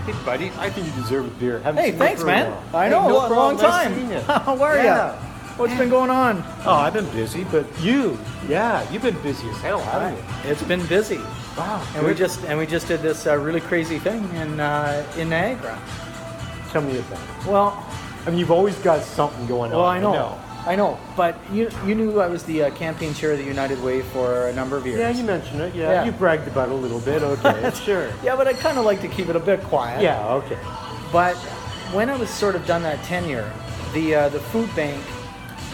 Hey, buddy, I think you deserve a beer. Hey, thanks, man. I know, no long problem. time. Nice seeing you. How are Yeah. you? What's been going on? Oh, I've been busy, but you've been busy as hell, haven't you? It's been busy. Wow. And we just did this really crazy thing in Niagara. Tell me about it. Well, I mean, you've always got something going on. I know. But you knew I was the campaign chair of the United Way for a number of years. Yeah, you mentioned it. Yeah. You bragged about it a little bit. Okay, sure. Yeah, but I kind of like to keep it a bit quiet. Yeah, okay. But when I was sort of done that tenure, the food bank,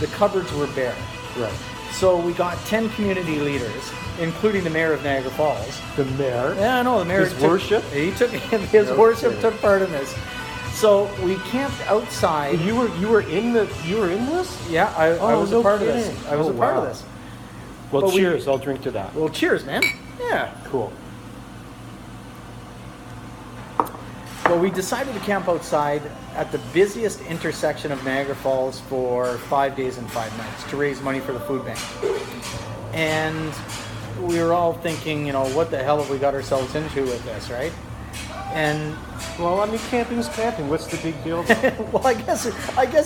the cupboards were bare. Right. So we got 10 community leaders, including the mayor of Niagara Falls. The mayor? Yeah, I know, the mayor. His worship? His worship took part in this. So we camped outside. You were in this? Yeah, I was a part of this. I was a part of this. Well, But cheers. I'll drink to that. Well, cheers, man. Yeah. Cool. Well, we decided to camp outside at the busiest intersection of Niagara Falls for 5 days and 5 nights to raise money for the food bank. And we were all thinking, what the hell have we got ourselves into with this, right? And well, I mean, camping's camping. What's the big deal? well, I guess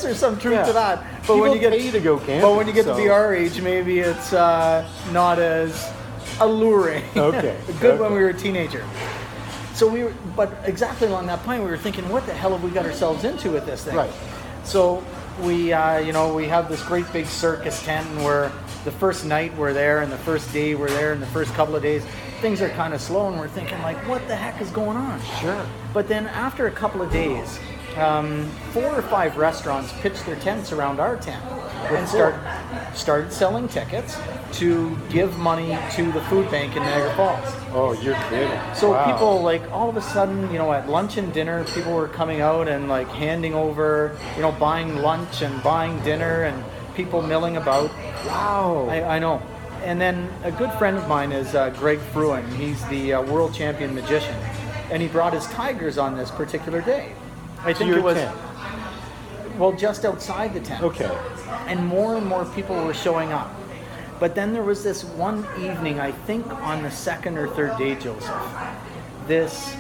there's some truth to that. But People when you get pay to go camping, but when you get to be our age, maybe it's not as alluring. Okay. Good when we were a teenager. So but exactly along that point, we were thinking, what the hell have we got ourselves into with this thing? Right. So we have this great big circus tent, and the first night we're there, and the first day we're there, and the first couple of days, things are kind of slow, and we're thinking, like, what the heck is going on? Sure. But then after a couple of days, 4 or 5 restaurants pitched their tents around our tent and started selling tickets to give money to the food bank in Niagara Falls. Oh, you're kidding. So Wow. people, like, all of a sudden, at lunch and dinner, people were coming out and, like, handing over, buying lunch and buying dinner, and people milling about. Wow. I know. And then a good friend of mine is Greg Fruin. He's the world champion magician. And he brought his tigers on this particular day. I think your it was... tent. Well, just outside the tent. Okay. And more people were showing up. But then there was this one evening, I think on the second or third day, Joseph, this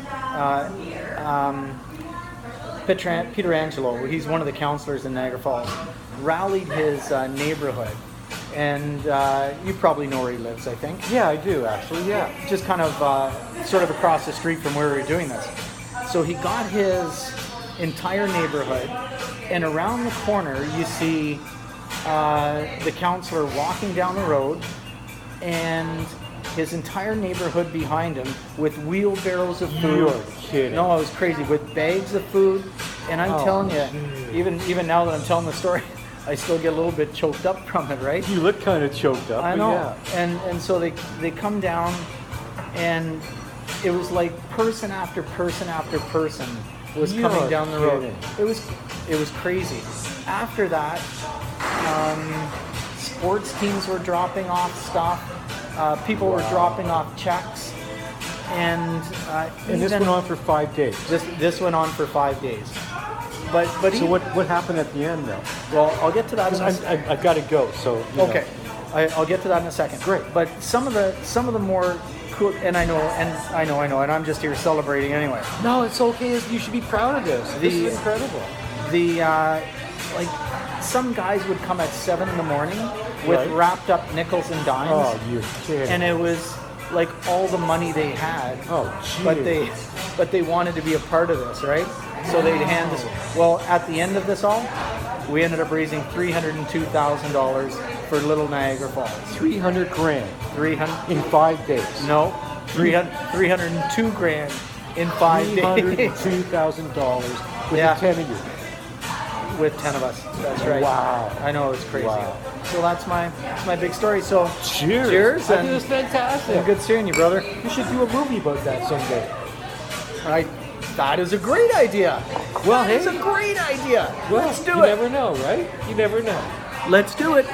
Peter Angelo, he's one of the counselors in Niagara Falls, rallied his neighborhood. And you probably know where he lives, I think. Yeah, I do, actually, yeah. Just kind of sort of across the street from where we were doing this. So he got his entire neighborhood, and around the corner you see the counselor walking down the road, and his entire neighborhood behind him with wheelbarrows of food. You're kidding. No, it was crazy, with bags of food. And I'm telling you, even now that I'm telling the story, I still get a little bit choked up from it, right? You look kind of choked up. I know. Yeah. And so they come down, and it was like person after person after person was coming down the road. It was crazy. After that, sports teams were dropping off stuff. People were dropping off checks, and this went on for 5 days. This went on for 5 days. But so what happened at the end, though? Well, I'll get to that. I've got to go. So okay, I'll get to that in a second. Great. But some of the more cool, and I know, and I'm just here celebrating anyway. No, it's okay. You should be proud of this. This is incredible. Like some guys would come at 7 a.m. with wrapped up nickels and dimes. Oh, you're kidding. And it was like all the money they had. Oh, geez. But they wanted to be a part of this, right? So they'd hand this. Well, at the end of this all, we ended up raising $302,000 for Little Niagara Falls. $300,000. 300 in 5 days. No, $302,000 in 5 days. $302,000 with Yeah. 10 of you. With 10 of us. That's right. Wow. I know, it's crazy. Wow. So that's my big story. So Cheers. Cheers. I think it was fantastic. Good seeing you, brother. You should do a movie about that someday. That is a great idea. Well, It's a great idea. Well, Let's do you it. never know, right? You never know. Let's do it.